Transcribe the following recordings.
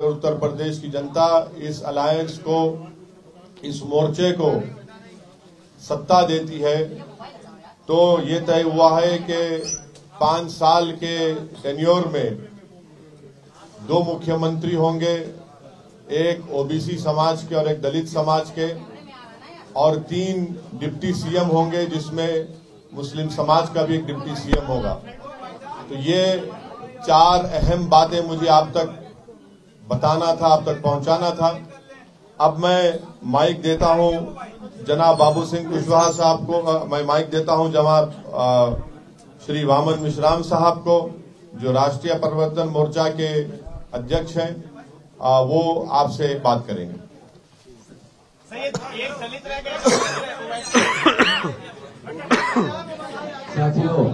उत्तर प्रदेश की जनता इस अलायंस को, इस मोर्चे को सत्ता देती है तो ये तय हुआ है कि 5 साल के टेन्योर में 2 मुख्यमंत्री होंगे, एक ओबीसी समाज के और एक दलित समाज के, और 3 डिप्टी सीएम होंगे जिसमें मुस्लिम समाज का भी एक डिप्टी सीएम होगा। तो ये 4 अहम बातें मुझे आप तक बताना था, आप तक पहुंचाना था। अब मैं माइक देता हूं जनाब बाबू सिंह कुशवाहा साहब को, मैं माइक देता हूं जनाब श्री वामन मिश्राम साहब को, जो राष्ट्रीय परिवर्तन मोर्चा के अध्यक्ष हैं। वो आपसे बात करेंगे। साथियों,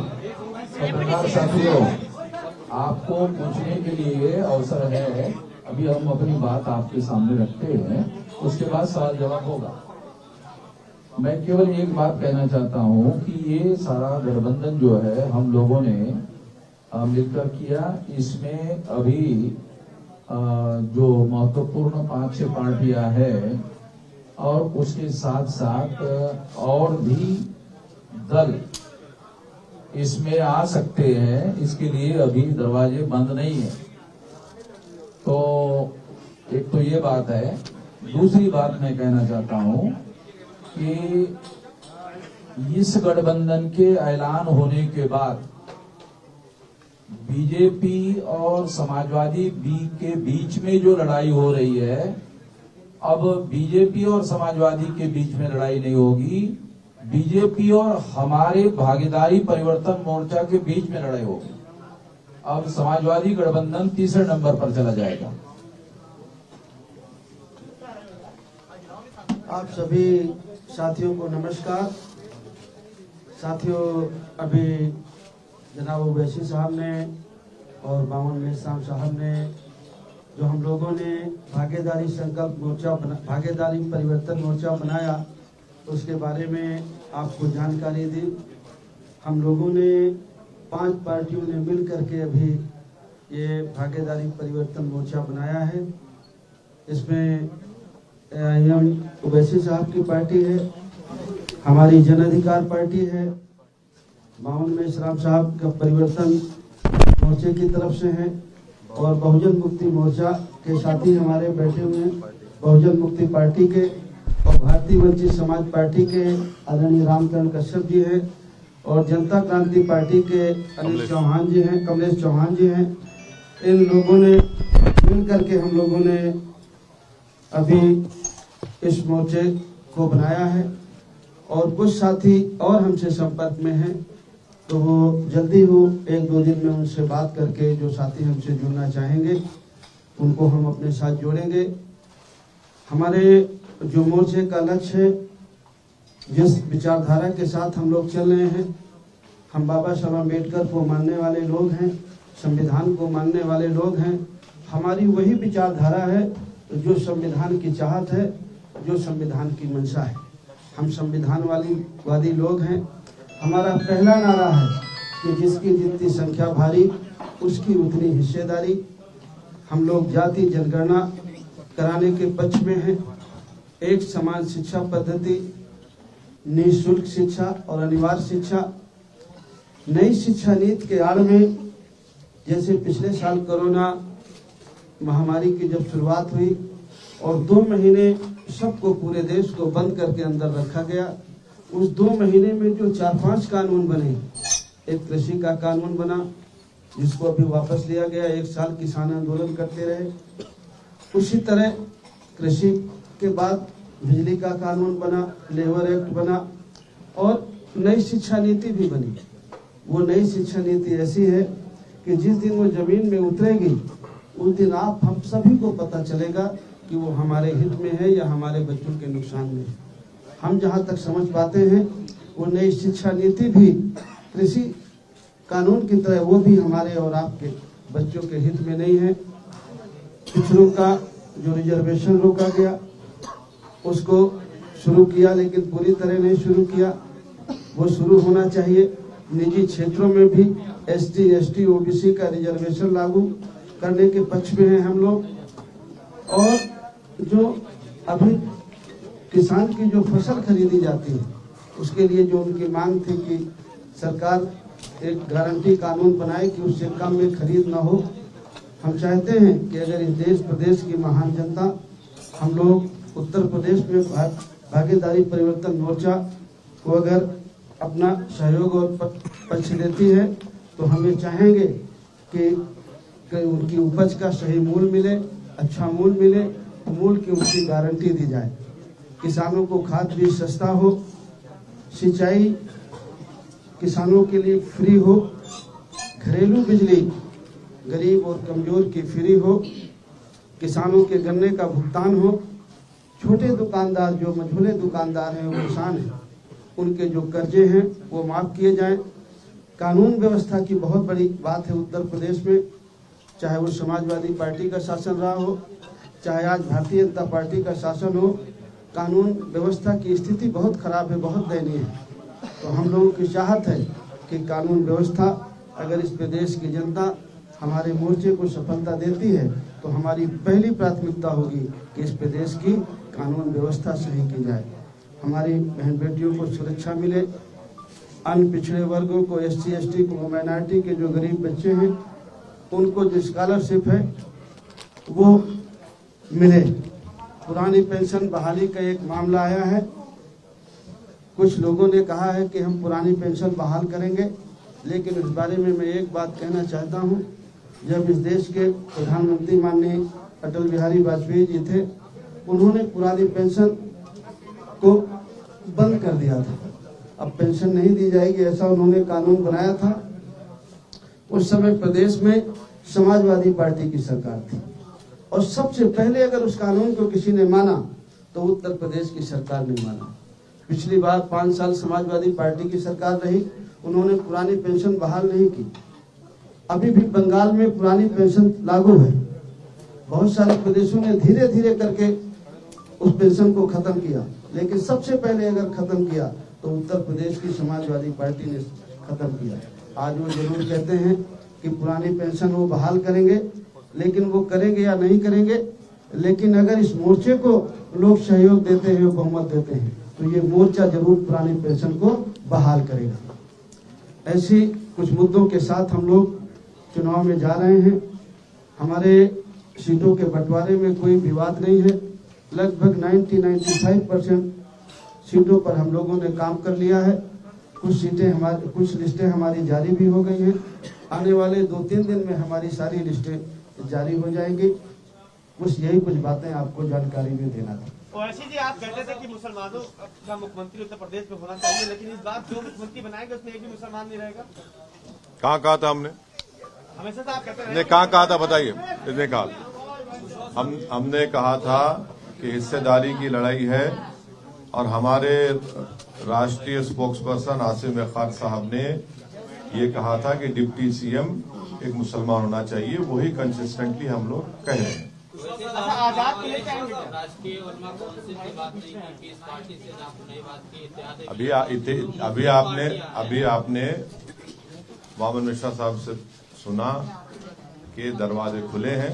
आपको पूछने के लिए अवसर है। अभी हम अपनी बात आपके सामने रखते हैं, उसके बाद सवाल जवाब होगा। मैं केवल एक बात कहना चाहता हूं कि ये सारा गठबंधन जो है हम लोगों ने मिलकर किया, इसमें अभी जो महत्वपूर्ण 5-6 पार्टियां हैं और उसके साथ साथ और भी दल इसमें आ सकते हैं, इसके लिए अभी दरवाजे बंद नहीं है। तो एक तो ये बात है। दूसरी बात मैं कहना चाहता हूं कि इस गठबंधन के ऐलान होने के बाद बीजेपी और समाजवादी के बीच में जो लड़ाई हो रही है, अब बीजेपी और समाजवादी के बीच में लड़ाई नहीं होगी, बीजेपी और हमारे भागीदारी परिवर्तन मोर्चा के बीच में लड़ाई होगी। अब समाजवादी गठबंधन तीसरे नंबर पर चला जाएगा। आप सभी साथियों को नमस्कार। साथियों, अभी जनाब ओवैसी साहब ने और वामन मिश्राम साहब ने जो हम लोगों ने भागीदारी संकल्प मोर्चा, भागीदारी परिवर्तन मोर्चा बनाया, उसके बारे में आपको जानकारी दी। हम लोगों ने 5 पार्टियों ने मिल करके अभी ये भागीदारी परिवर्तन मोर्चा बनाया है। इसमें ओवैसी साहब की पार्टी है, हमारी जन अधिकार पार्टी है, वामन मिश्राम साहब का परिवर्तन मोर्चे की तरफ से है, और बहुजन मुक्ति मोर्चा के साथी हमारे बैठे हुए हैं, बहुजन मुक्ति पार्टी के और भारतीय वंचित समाज पार्टी के आदरणीय रामचरण कश्यप जी हैं, और जनता क्रांति पार्टी के अनिल चौहान जी हैं, कमलेश चौहान जी हैं। इन लोगों ने मिल करके हम लोगों ने अभी इस मोर्चे को बनाया है, और कुछ साथी और हमसे संपर्क में हैं, तो वो जल्दी हो 1-2 दिन में उनसे बात करके जो साथी हमसे जुड़ना चाहेंगे उनको हम अपने साथ जोड़ेंगे। हमारे जो मोर्चे का लक्ष्य है, जिस विचारधारा के साथ हम लोग चल रहे हैं, हम बाबा साहब अम्बेडकर को मानने वाले लोग हैं, संविधान को मानने वाले लोग हैं। हमारी वही विचारधारा है जो संविधान की चाहत है, जो संविधान की मंशा है। हम संविधानवादी लोग हैं। हमारा पहला नारा है कि जिसकी जितनी संख्या भारी उसकी उतनी हिस्सेदारी। हम लोग जाति जनगणना कराने के पक्ष में हैं। एक समान शिक्षा पद्धति, निःशुल्क शिक्षा और अनिवार्य शिक्षा। नई शिक्षा नीति के आड़ में, जैसे पिछले साल कोरोना महामारी की जब शुरुआत हुई और 2 महीने सबको, पूरे देश को बंद करके अंदर रखा गया, उस 2 महीने में जो 4-5 कानून बने, एक कृषि का कानून बना जिसको अभी वापस लिया गया, 1 साल किसान आंदोलन करते रहे। उसी तरह कृषि के बाद बिजली का कानून बना, लेबर एक्ट बना, और नई शिक्षा नीति भी बनी। वो नई शिक्षा नीति ऐसी है कि जिस दिन वो जमीन में उतरेगी उस दिन आप हम सभी को पता चलेगा कि वो हमारे हित में है या हमारे बच्चों के नुकसान में है। हम जहाँ तक समझ पाते हैं, वो नई शिक्षा नीति भी कृषि कानून की तरह वो भी हमारे और आपके बच्चों के हित में नहीं है। पिछड़ों का जो रिजर्वेशन रोका गया उसको शुरू किया, लेकिन पूरी तरह नहीं शुरू किया, वो शुरू होना चाहिए। निजी क्षेत्रों में भी ST, ST, OBC का रिजर्वेशन लागू करने के पक्ष में हैं हम लोग। और जो अभी किसान की जो फसल खरीदी जाती है उसके लिए जो उनकी मांग थी कि सरकार एक गारंटी कानून बनाए कि उससे कम में खरीद ना हो। हम चाहते हैं कि अगर इस देश प्रदेश की महान जनता हम लोग उत्तर प्रदेश में भागीदारी परिवर्तन मोर्चा को अगर अपना सहयोग और पक्ष देती है तो हमें चाहेंगे कि उनकी उपज का सही मूल्य मिले, अच्छा मूल्य मिले, मूल्य की उनकी गारंटी दी जाए, किसानों को खाद बीज सस्ता हो, सिंचाई किसानों के लिए फ्री हो, घरेलू बिजली गरीब और कमजोर की फ्री हो, किसानों के गन्ने का भुगतान हो, छोटे दुकानदार जो मझोले दुकानदार हैं वो किसान हैं उनके जो कर्जे हैं वो माफ किए जाएं। कानून व्यवस्था की बहुत बड़ी बात है उत्तर प्रदेश में, चाहे वो समाजवादी पार्टी का शासन रहा हो, चाहे आज भारतीय जनता पार्टी का शासन हो, कानून व्यवस्था की स्थिति बहुत खराब है, बहुत दयनीय है। तो हम लोगों की चाहत है कि कानून व्यवस्था अगर इस प्रदेश की जनता हमारे मोर्चे को सफलता देती है तो हमारी पहली प्राथमिकता होगी कि इस प्रदेश की कानून व्यवस्था सही की जाए, हमारी बहन बेटियों को सुरक्षा मिले, अन्य पिछड़े वर्गों को, SC ST को, माइनॉरिटी के जो गरीब बच्चे हैं उनको जो स्कॉलरशिप है वो मिले। पुरानी पेंशन बहाली का एक मामला आया है, कुछ लोगों ने कहा है कि हम पुरानी पेंशन बहाल करेंगे, लेकिन इस बारे में मैं एक बात कहना चाहता हूं। जब इस देश के प्रधानमंत्री माननीय अटल बिहारी वाजपेयी जी थे, उन्होंने पुरानी पेंशन को बंद कर दिया था, अब पेंशन नहीं दी जाएगी ऐसा उन्होंने कानून बनाया था। उस समय प्रदेश में समाजवादी पार्टी की सरकार थी और सबसे पहले अगर उस कानून को किसी ने माना तो उत्तर प्रदेश की सरकार ने माना। पिछली बार 5 साल समाजवादी पार्टी की सरकार रही, उन्होंने पुरानी पेंशन बहाल नहीं की। अभी भी बंगाल में पुरानी पेंशन लागू है, बहुत सारे प्रदेशों ने धीरे धीरे करके उस पेंशन को खत्म किया, लेकिन सबसे पहले अगर खत्म किया तो उत्तर प्रदेश की समाजवादी पार्टी ने खत्म किया। आज वो जरूर कहते हैं कि पुरानी पेंशन वो बहाल करेंगे, लेकिन वो करेंगे या नहीं करेंगे, लेकिन अगर इस मोर्चे को लोग सहयोग देते हैं, बहुमत देते हैं, तो ये मोर्चा जरूर पुरानी पेंशन को बहाल करेगा। ऐसी कुछ मुद्दों के साथ हम लोग चुनाव में जा रहे हैं। हमारे सीटों के बंटवारे में कोई विवाद नहीं है, लगभग 90-95% सीटों पर हम लोगों ने काम कर लिया है। कुछ लिस्टें हमारी जारी भी हो गई हैं, आने वाले 2-3 दिन में हमारी सारी लिस्टें जारी हो जाएंगी। बस यही कुछ बातें आपको जानकारी में देना था। ओवैसी जी, आप कहते थे कि मुसलमानों का मुख्यमंत्री उत्तर प्रदेश में होना चाहिए, लेकिन इस बार जो मुख्यमंत्री बनाएंगे उसमें एक भी मुसलमान नहीं रहेगा। कहाँ कहा था हमने? हमेशा से आप कहते हैं। कहाँ कहा था बताइए? इसने कहा हमने कहा था कि हिस्सेदारी की लड़ाई है, और हमारे राष्ट्रीय स्पोक्स पर्सन आसिम खान साहब ने ये कहा था कि डिप्टी CM एक मुसलमान होना चाहिए। वही कंसिस्टेंटली हम लोग कह रहे हैं। आजाद के लिए कहेंगे अभी आपने वामन मिश्रा साहब से सुना कि दरवाजे खुले हैं।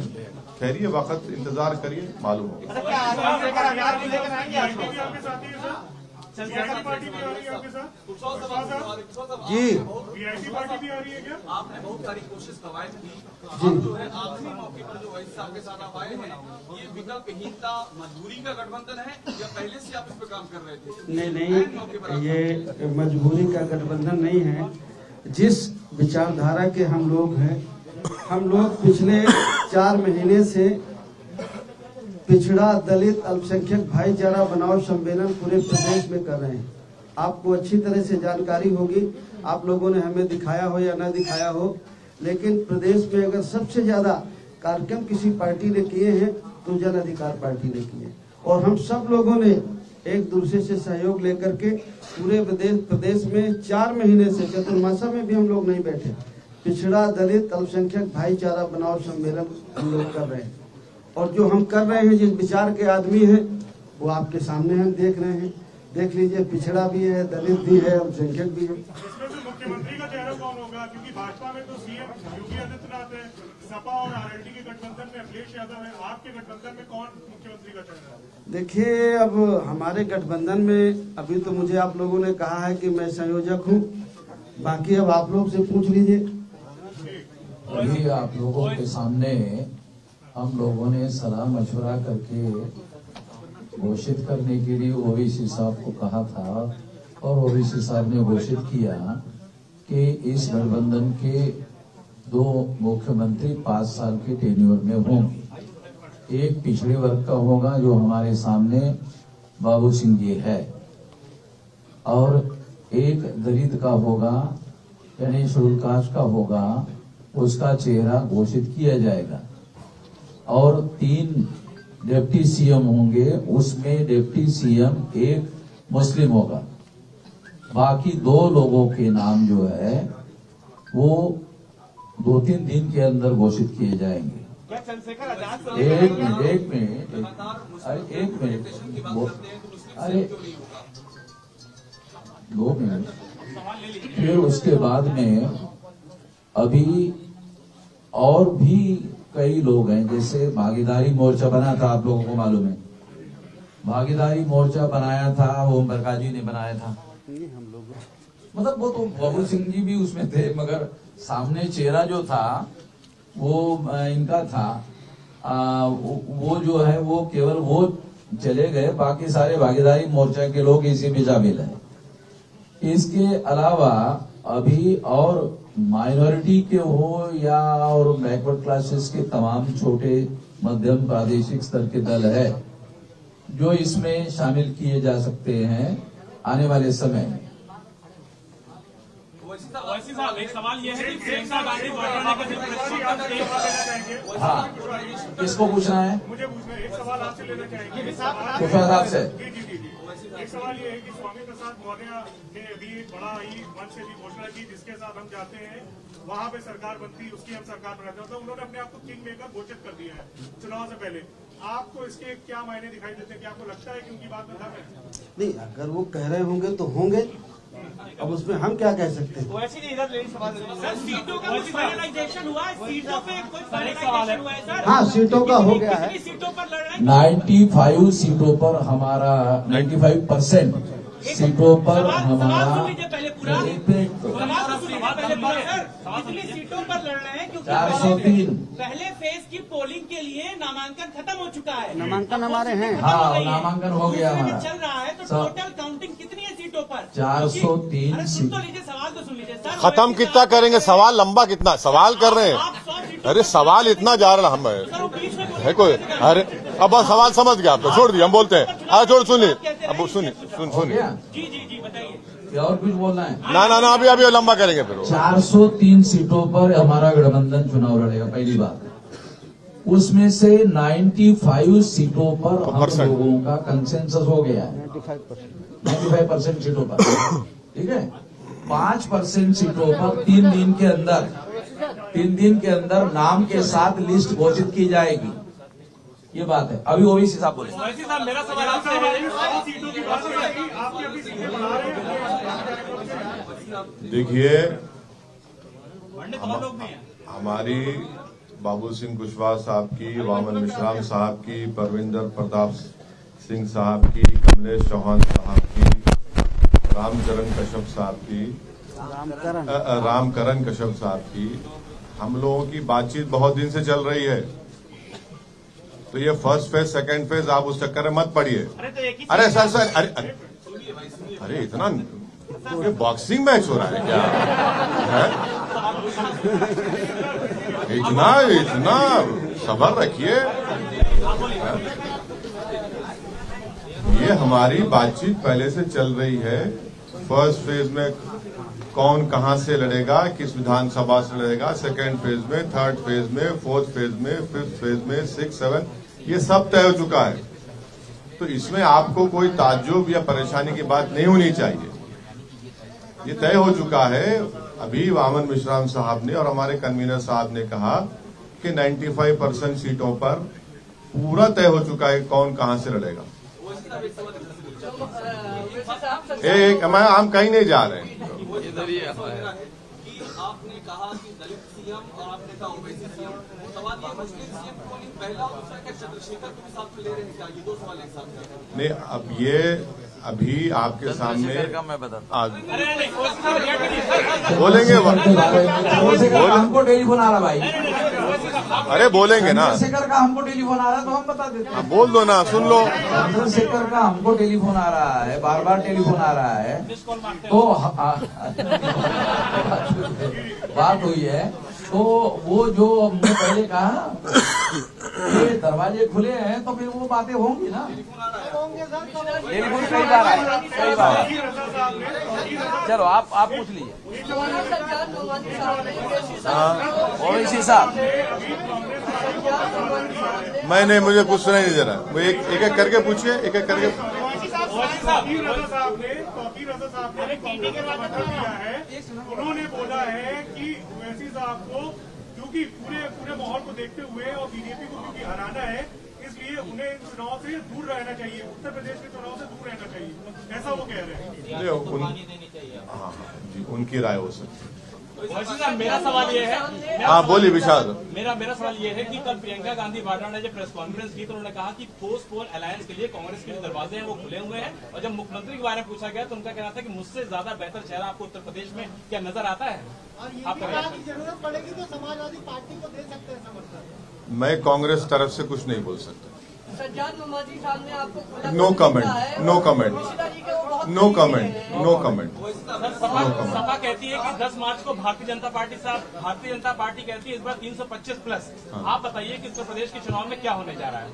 ठहरिए, वक्त इंतजार करिए, मालूम होगा। जी पार्टी भी आ रही है क्या? आपने बहुत सारी कोशिश करवाई थी, जो है आखिरी मौके पर जो वैसे आपके साथ आप आए हैं, ये विकल्पहीनता मजबूरी का गठबंधन है या पहले से आप इस पर काम कर रहे थे? नहीं, ये मजबूरी का गठबंधन नहीं है। जिस विचारधारा के हम लोग हैं, हम लोग पिछले 4 महीने से पिछड़ा दलित अल्पसंख्यक भाईचारा बनाओ सम्मेलन पूरे प्रदेश में कर रहे हैं। आपको अच्छी तरह से जानकारी होगी, आप लोगों ने हमें दिखाया हो या न दिखाया हो, लेकिन प्रदेश में अगर सबसे ज्यादा कार्यक्रम किसी पार्टी ने किए हैं तो जन अधिकार पार्टी ने किए, और हम सब लोगों ने एक दूसरे से सहयोग लेकर के पूरे प्रदेश में 4 महीने से, चतुर्मासा में भी हम लोग नहीं बैठे, पिछड़ा दलित अल्पसंख्यक भाईचारा बनाओ सम्मेलन हम लोग कर रहे हैं। और जो हम कर रहे हैं, जिस विचार के आदमी हैं वो आपके सामने हम देख रहे हैं। देख लीजिए, पिछड़ा भी है, दलित भी है, अल्पसंख्यक भी है। इसमें से मुख्यमंत्री का चेहरा कौन होगा? क्योंकि भाजपा में तो CM योगी आदित्यनाथ है, सपा और आरएलडी के गठबंधन में अखिलेश यादव है, आपके गठबंधन में कौन मुख्यमंत्री का चेहरा है? देखिए, अब हमारे गठबंधन में अभी तो मुझे आप लोगों ने कहा है कि मैं संयोजक हूँ, बाकी अब आप लोग से पूछ लीजिए। अभी आप लोगों के सामने हम लोगों ने सलाह मशवरा करके घोषित करने के लिए ओवैसी साहब को कहा था और ओवैसी साहब ने घोषित किया कि इस गठबंधन के 2 मुख्यमंत्री 5 साल के टेन्योर में होंगे। एक पिछड़े वर्ग का होगा जो हमारे सामने बाबू सिंह जी है, और एक दलित का होगा यानी शेड्यूल कास्ट का होगा, उसका चेहरा घोषित किया जाएगा। और 3 डिप्टी सीएम होंगे, उसमें डिप्टी सीएम एक मुस्लिम होगा। बाकी 2 लोगों के नाम जो है वो 2-3 दिन के अंदर घोषित किए जाएंगे। क्या चंद्रशेखर आजाद एक मिनट अरे 2 मिनट। फिर उसके बाद में अभी और भी कई लोग हैं, जैसे भागीदारी मोर्चा बना था, आप लोगों को मालूम है भागीदारी मोर्चा बनाया था, ओम प्रकाश जी ने बनाया था। मतलब वो तो बाबू सिंह जी भी उसमें थे, मगर सामने चेहरा जो था वो इनका था। वो जो है वो केवल वो चले गए, बाकी सारे भागीदारी मोर्चा के लोग इसी में शामिल हैं। इसके अलावा अभी और माइनॉरिटी के हो या और बैकवर्ड क्लासेस के तमाम छोटे मध्यम प्रादेशिक स्तर के दल है जो इसमें शामिल किए जा सकते हैं आने वाले समय में। वैसे साहब एक सवाल ये है कि प्रियंका गांधी हाँ, किसको पूछना है? मुझे पूछना है, एक सवाल आपसे लेना चाहेंगे। कुशवाहा साहब से। एक सवाल ये है कि स्वामी प्रसाद मौर्य ने अभी बड़ा ही मन से भी घोषणा की जिसके साथ हम जाते हैं वहाँ पे सरकार बनती, उसकी हम सरकार बनाते हैं, तो उन्होंने अपने आप को किंग मेकर घोषित कर दिया है चुनाव से पहले। आपको इसके क्या मायने दिखाई देते हैं? क्या आपको लगता है कि उनकी बात में दम है? नहीं, अगर वो कह रहे होंगे तो होंगे, अब उसमें हम क्या कह सकते हैं? वैसे नहीं, इधर लेडी सवाल सर सीटों का कुछ फाइनलाइजेशन हुआ है? सीटों पे कोई फाइनलाइजेशन हुआ है सर? हाँ, सीटों का हो गया है। कितनी सीटों पर लड़ रहे हैं? 95 सीटों पर हमारा 95% सीटों पर हमारा सवाल सुन लीजिए पहले पूरा। एक मिनट तो सवाल तो सुनिए पहले पूरा सर। कितनी सीटों पर लड़ रहे हैं? क्योंकि 403 पहले फेज की पोलिंग के लिए नामांकन खत्म हो चुका है। नामांकन हमारे हैं। हाँ, नामांकन हो गया दूसरे में हमारा। चल रहा है, तो सर, टोटल काउंटिंग कितनी है सीटों पर? 403 अरे सुन तो लीजिए, सवाल तो सुन लीजिए सर। खत्म कितना करेंगे? सवाल लंबा कितना सवाल कर रहे आप हैं? 100 सीटों अरे सवाल इतना जा रहा हम सर, वो बीच में है कोई? अरे अब बस सवाल समझ गया, आपको छोड़ दिया, हम बोलते हैं। हाँ छोड़, सुनिए अब सुनिए, हो सुनिए। गया? जी बताइए। क्या और कुछ बोलना है? ना अभी लंबा करेंगे फिर। 403 सीटों पर हमारा गठबंधन चुनाव लड़ेगा, पहली बात। उसमें से 95 सीटों पर हम लोगों का कंसेंसस हो गया है, 95% सीटों पर। ठीक है, 5% सीटों पर 3 दिन के अंदर नाम के साथ लिस्ट घोषित की जाएगी। ये बात है। अभी ओवैसी साहब बोले। वैसे साहब मेरा सवाल आपसे है, सीटों की बात करेंगे, आपकी अभी सीटें बढ़ा रहे हैं। देखिए, लोग भी हैं। हमारी बाबू सिंह कुशवाहा साहब की, वामन मिश्राम साहब की, परविंदर प्रताप सिंह साहब की, कमलेश चौहान साहब की, रामकरण कश्यप साहब की, रामकरण कश्यप साहब की, हम लोगों की बातचीत बहुत दिन से चल रही है। तो ये फर्स्ट फेज, सेकंड फेज, आप उस चक्कर में मत पड़िए। अरे सर अरे इतना ये बॉक्सिंग मैच हो रहा है क्या? इतना सब्र रखिए। ये हमारी बातचीत पहले से चल रही है। फर्स्ट फेज में कौन कहां से लड़ेगा, किस विधानसभा से लड़ेगा, सेकंड फेज में, थर्ड फेज में, फोर्थ फेज में, फिफ्थ फेज में, 6, 7, ये सब तय हो चुका है। तो इसमें आपको कोई ताज्जुब या परेशानी की बात नहीं होनी चाहिए। ये तय हो चुका है। अभी वामन मिश्राम साहब ने और हमारे कन्वीनर साहब ने कहा कि 95% सीटों पर पूरा तय हो चुका है कौन कहां से लड़ेगा। हम कहीं नहीं जा रहे हैं। आपने कहा कि दलित सीएम और आपने कहा ओवैसी सीएम, सवाल ये मुस्लिम सीएम पोलिंग पहला और दूसरा क्या चंद्रशेखर को भी साथ में ले रहे हैं क्या? ये दो सवाल एक साथ में। नहीं, अब ये अभी आपके सामने मैं बताता बोलेंगे हमको टेलीफोन आ रहा भाई, अरे बोलेंगे ना, चंद्रशेखर का हमको टेलीफोन आ रहा है तो हम बता देते हैं। बोल दो ना, सुन लो। चंद्रशेखर का हमको टेलीफोन आ रहा है, बार बार टेलीफोन आ रहा है, तो बात हुई है। तो वो जो हमने पहले कहा ये दरवाजे खुले हैं तो फिर वो बातें होंगी ना। टेलीफोन कई बार आया, कई बार। चलो आप पूछ लीजिए। ओवैसी साहब, नहीं, मुझे कुछ सुनाई नहीं दे रहा। वो एक एक करके पूछिए, एक एक करके। तौकीर रजा साहब ने दिया है, उन्होंने बोला है कि ओवैसी साहब को क्योंकि पूरे माहौल को देखते हुए और बीजेपी को क्योंकि हराना है, इसलिए उन्हें इन चुनाव से दूर रहना चाहिए, उत्तर प्रदेश के चुनाव से दूर रहना चाहिए, ऐसा वो कह रहे हैं। हाँ जी, उनकी राय हो सकती है। मेरा सवाल ये है, हाँ बोलिए विशाल। मेरा सवाल ये है कि कल प्रियंका गांधी वाड्रा ने जब प्रेस कॉन्फ्रेंस की तो उन्होंने कहा कि पोस्ट पोल अलायंस के लिए कांग्रेस के जो दरवाजे हैं वो खुले हुए हैं, और जब मुख्यमंत्री के बारे में पूछा गया तो उनका कहना था कि मुझसे ज्यादा बेहतर चेहरा आपको उत्तर प्रदेश में क्या नजर आता है? आपका जरूरत पड़ेगी तो समाजवादी पार्टी को दे सकते हैं समर्थन। मैं कांग्रेस तरफ से कुछ नहीं बोल सकता। सज्जाद नमाजी साहब ने आपको no comment, no comment, no comment, no comment. SP कहती है कि 10 मार्च को भारतीय जनता पार्टी कहती है इस बार 325+। आप बताइए कि उत्तर प्रदेश के चुनाव में क्या होने जा रहा है?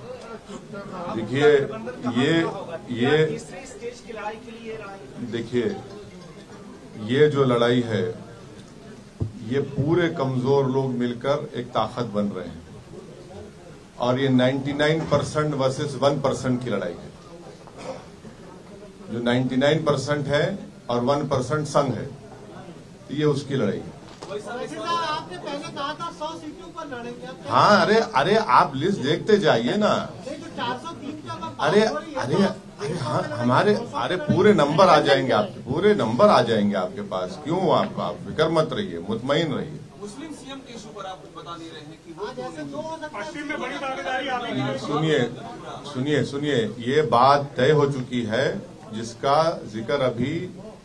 देखिए ये जो लड़ाई है, ये पूरे कमजोर लोग मिलकर एक ताकत बन रहे हैं, और ये 99% वर्सेस 1% की लड़ाई है। जो 99% है और 1% संघ है, तो ये उसकी लड़ाई है। आपने पहले कहा था 100 सीटों पर लड़ेंगे। हाँ, अरे आप लिस्ट देखते जाइए ना। जो 403 का अरे हाँ, हमारे पूरे नंबर आ जाएंगे आपके, पूरे नंबर आ जाएंगे आपके पास। क्यों आप फिक्र मत रहिए, मुतमईन रहिए। मुस्लिम सीएम के इशू पर आप बता नहीं रहे हैं कि वो पश्चिम में बड़ी भागीदारी आपकी। सुनिए, ये बात तय हो चुकी है, जिसका जिक्र अभी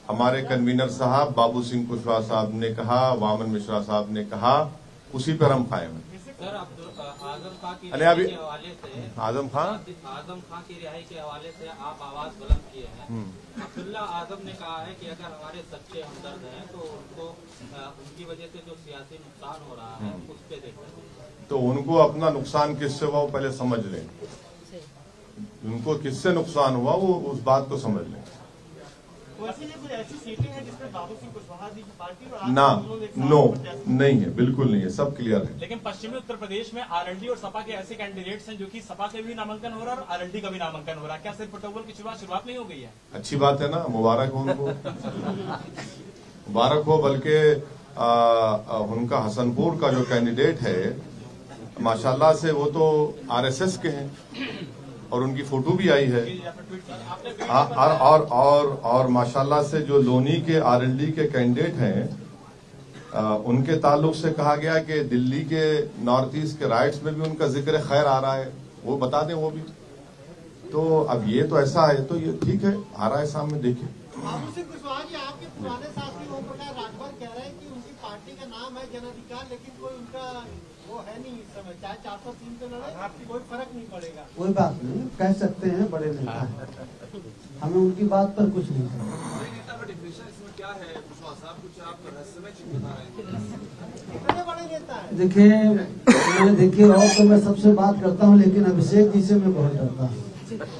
हमारे कन्वीनर साहब बाबू सिंह कुशवाहा साहब ने कहा, वामन मिश्रा साहब ने कहा, उसी पर हम कायम हैं। सर, आजम खां की अरे अभी के हवाले से आजम खां की रिहाई के हवाले से आप आवाज बुलंद किए हैं। अब्दुल्ला आजम ने कहा है कि अगर हमारे सच्चे हमदर्द हैं तो उनको उनकी वजह से जो सियासी नुकसान हो रहा है उस पर देखते, तो उनको अपना नुकसान किससे हुआ वो पहले समझ लें। उनको किससे नुकसान हुआ वो उस बात को समझ लें। कुछ ऐसी सीटें हैं जिसमें बाबू सिंह कुशवाहा जी की पार्टी और ना, नो, नहीं है, बिल्कुल नहीं है, सब क्लियर है। लेकिन पश्चिमी उत्तर प्रदेश में आरएलडी और सपा के ऐसे कैंडिडेट्स हैं जो कि सपा के भी नामांकन हो रहा है और आरएलडी का भी नामांकन हो रहा है। क्या सिर्फ पटोल की शुरुआत नहीं हो गई है? अच्छी बात है ना, मुबारक हो उनको, मुबारक हो। बल्कि उनका हसनपुर का जो कैंडिडेट है, माशाल्लाह से वो तो आरएसएस के हैं और उनकी फोटो भी आई है। और माशाल्लाह से जो लोनी के आरएलडी के कैंडिडेट हैं, उनके ताल्लुक से कहा गया कि दिल्ली के नॉर्थ ईस्ट के राइट्स में भी उनका जिक्र खैर आ रहा है, वो बता दें वो भी। तो अब ये तो ऐसा है, तो ये ठीक है, आ रहा है सामने, देखिए। बाबू सिंह कुशवाहा जी आपके पुराने साथी ओम प्रकाश राजभर कह रहे हैं कि उनकी पार्टी का नाम है जन अधिकार, लेकिन कोई उनका वो है नहीं इस समय, चाहे 403 पे लड़े, आपकी कोई फर्क नहीं पड़ेगा। कोई बात नहीं, कह सकते हैं बड़े नेता, हमें उनकी बात पर कुछ नहीं करना। नेता का डिफिनेशन इसमें क्या है कुशवाहा साहब? कुछ आप रहस्यमय चीज बता रहे हैं। कितने बड़े नेता है? देखिए और तो मैं सबसे बात करता हूँ, लेकिन अभिषेक जी से मैं बहुत डरता हूँ।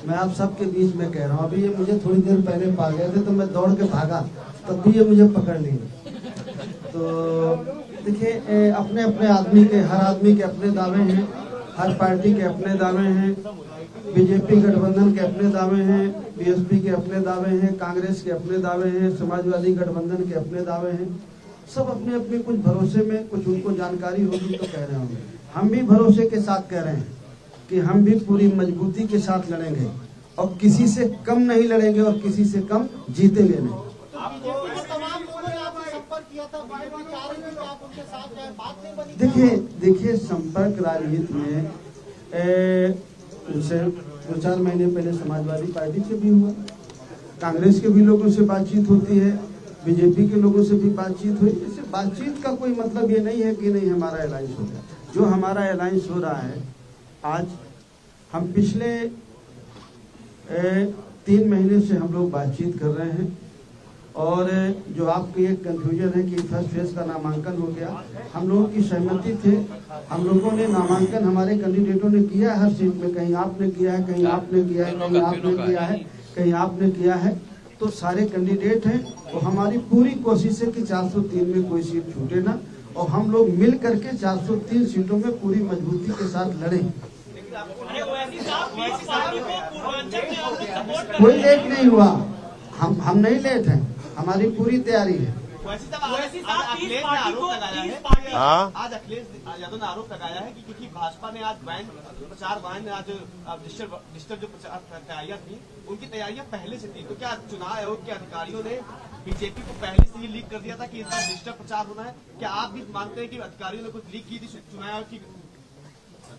मैं आप सबके बीच में कह रहा हूँ, अभी ये मुझे थोड़ी देर पहले पा गए थे तो मैं दौड़ के भागा, तब भी ये मुझे पकड़ लिए। तो देखिए, अपने अपने आदमी के, हर आदमी के अपने दावे हैं, हर पार्टी के अपने दावे हैं, बीजेपी गठबंधन के अपने दावे हैं, बीएसपी के अपने दावे हैं, कांग्रेस के अपने दावे हैं, समाजवादी गठबंधन के अपने दावे हैं। सब अपने अपने कुछ भरोसे में, कुछ उनको जानकारी होगी तो कह रहे होंगे। हम भी भरोसे के साथ कह रहे हैं कि हम भी पूरी मजबूती के साथ लड़ेंगे और किसी से कम नहीं लड़ेंगे और किसी से कम जीतेंगे नहीं। तमाम लोगों ने आपसे संपर्क किया था, बीजेपी चाह रही थी कि आप उनके साथ जो है बात नहीं बनी। देखिए संपर्क राजनीति में उनसे 2-4 महीने पहले समाजवादी पार्टी से भी हुआ, कांग्रेस के भी लोगों से बातचीत होती है, बीजेपी के लोगों से भी बातचीत हुई। इससे बातचीत का कोई मतलब ये नहीं है कि नहीं हमारा अलायंस हो गया। जो हमारा अलायंस हो रहा है, आज हम पिछले 3 महीने से हम लोग बातचीत कर रहे हैं। और जो आपकी एक कंफ्यूजन है कि फर्स्ट फेज का नामांकन हो गया, हम लोगों की सहमति थे। हम लोगों ने नामांकन हमारे कैंडिडेटों ने किया है हर सीट में, कहीं आपने किया है, कहीं आपने किया है, कहीं आपने किया है, कहीं आपने किया है। तो सारे कैंडिडेट हैं, तो हमारी पूरी कोशिश है कि 403 में कोई सीट छूटे ना, और हम लोग मिल करके 403 सीटों में पूरी मजबूती के साथ लड़े। कोई लेट नहीं हुआ, हम नहीं लेट हैं, हमारी पूरी तैयारी है। आज अखिलेश यादव ने आरोप लगाया है कि क्योंकि भाजपा ने आज प्रचार वाहन आज डिजिटल जो प्रचार तैयारियां थी, उनकी तैयारियां पहले से थी। तो क्या चुनाव आयोग के अधिकारियों ने बीजेपी को पहले से ही लीक कर दिया था कि इस बार डिजिटल प्रचार होना है? क्या आप भी मानते हैं कि अधिकारियों ने कुछ लीक की थी चुनाव आयोग की?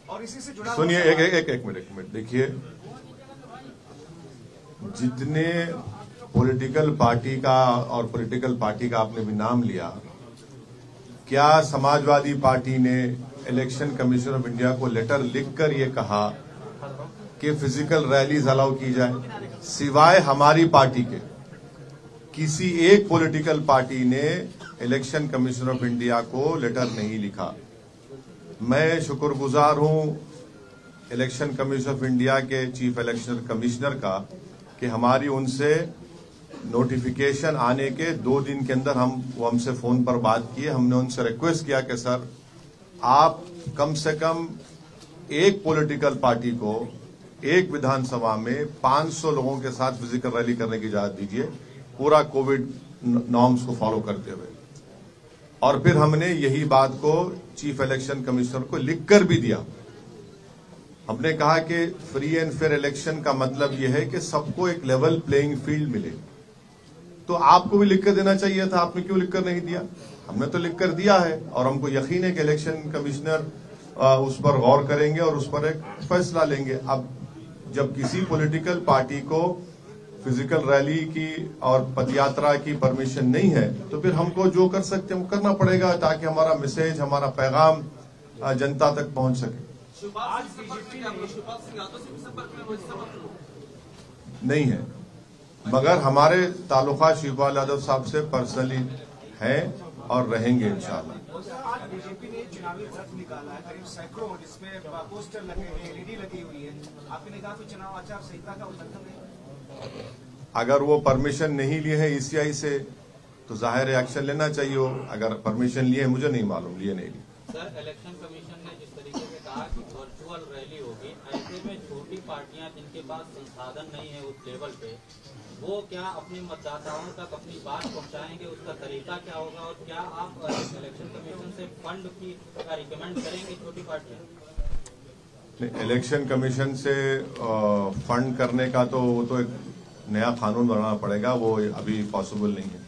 और इसी से जुड़ा सुनिए, एक मिनट देखिए, जितने पॉलिटिकल पार्टी का और पॉलिटिकल पार्टी का आपने भी नाम लिया, क्या समाजवादी पार्टी ने इलेक्शन कमीशन ऑफ इंडिया को लेटर लिखकर ये कहा कि फिजिकल रैलीज अलाउ की जाए? सिवाय हमारी पार्टी के किसी एक पॉलिटिकल पार्टी ने इलेक्शन कमीशन ऑफ इंडिया को लेटर नहीं लिखा। मैं शुक्रगुजार हूं इलेक्शन कमीशन ऑफ इंडिया के चीफ इलेक्शन कमिश्नर का कि हमारी उनसे नोटिफिकेशन आने के 2 दिन के अंदर वो हमसे फोन पर बात किए। हमने उनसे रिक्वेस्ट किया कि सर आप कम से कम एक पॉलिटिकल पार्टी को एक विधानसभा में 500 लोगों के साथ फिजिकल रैली करने की इजाजत दीजिए, पूरा कोविड नॉर्म्स को फॉलो करते हुए। और फिर हमने यही बात को चीफ इलेक्शन कमिश्नर को लिखकर भी दिया। हमने कहा कि फ्री एंड फेयर इलेक्शन का मतलब यह है कि सबको एक लेवल प्लेइंग फील्ड मिले। तो आपको भी लिखकर देना चाहिए था, आपने क्यों लिखकर नहीं दिया? हमने तो लिखकर दिया है, और हमको यकीन है कि इलेक्शन कमिश्नर उस पर गौर करेंगे और उस पर एक फैसला लेंगे। अब जब किसी पॉलिटिकल पार्टी को फिजिकल रैली की और पदयात्रा की परमिशन नहीं है, तो फिर हमको जो कर सकते हैं वो करना पड़ेगा, ताकि हमारा मैसेज, हमारा पैगाम जनता तक पहुंच सके। नहीं है, मगर हमारे ताल्लुका शिवपाल यादव साहब से पर्सनली हैं और रहेंगे इंशाल्लाह। बीजेपी ने चुनावी रथ निकाला है, करीब सैकड़ों, जिसमें पोस्टर लगे हैं, एलईडी लगी हुई है। आपने कहा कि चुनाव आचार संहिता का उल्लंघन है। अगर वो परमिशन नहीं लिए हैं ईसीआई से तो जाहिर एक्शन लेना चाहिए। अगर परमिशन लिए, मुझे नहीं मालूम लिए नहीं लिए। सर, इलेक्शन कमीशन ने जिस तरीके से कहा कि वर्चुअल रैली होगी, ऐसे में छोटी पार्टियां जिनके पास संसाधन नहीं है उस लेवल पे, वो क्या अपने मतदाताओं तक अपनी बात पहुंचाएंगे? उसका तरीका क्या होगा? और क्या आप इलेक्शन कमीशन से फंड की रिकमेंड करेंगे छोटी पार्टियां? इलेक्शन कमीशन से फंड करने का तो एक नया कानून बनाना पड़ेगा, वो अभी पॉसिबल नहीं है।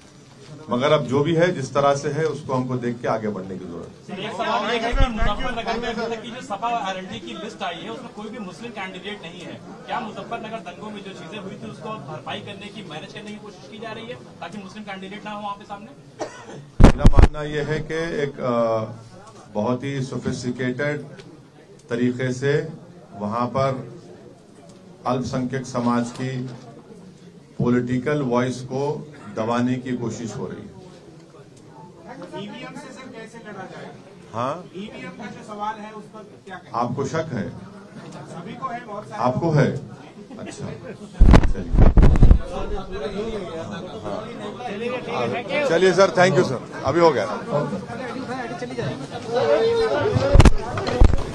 मगर अब जो भी है, जिस तरह से है, उसको हमको देख के आगे बढ़ने की जरूरत है। एक सवाल ये है कि मुजफ्फरनगर में अभी तक की जो सपा आरएलडी की लिस्ट आई है, उसमें कोई भी मुस्लिम कैंडिडेट नहीं है। क्या मुजफ्फरनगर दंगों में जो चीजें हुई थी उसको भरपाई करने की, मैनेज करने की कोशिश की जा रही है ताकि मुस्लिम कैंडिडेट ना हो वहां पे सामने? मेरा मानना यह है कि एक बहुत ही सोफिस्टिकेटेड तरीके से वहां पर अल्पसंख्यक समाज की पॉलिटिकल वॉइस को दबाने की कोशिश हो रही है। ईवीएम से सर कैसे लड़ा जाएगा? हाँ, ईवीएम का जो सवाल है उस पर क्या कहें? आपको शक है? सभी को है, बहुत सारे आपको है? अच्छा, चलिए। चलिए सर, थैंक यू सर, अभी हो गया।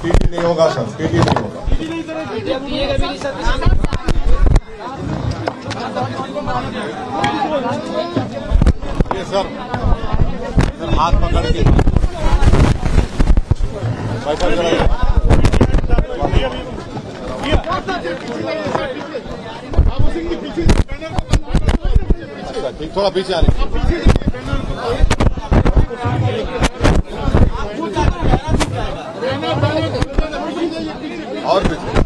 पीटी नहीं होगा सर, पीटी नहीं होगा। ये सर हाथ पकड़ के पैसा ठीक, थोड़ा पीछे आने। और पीछे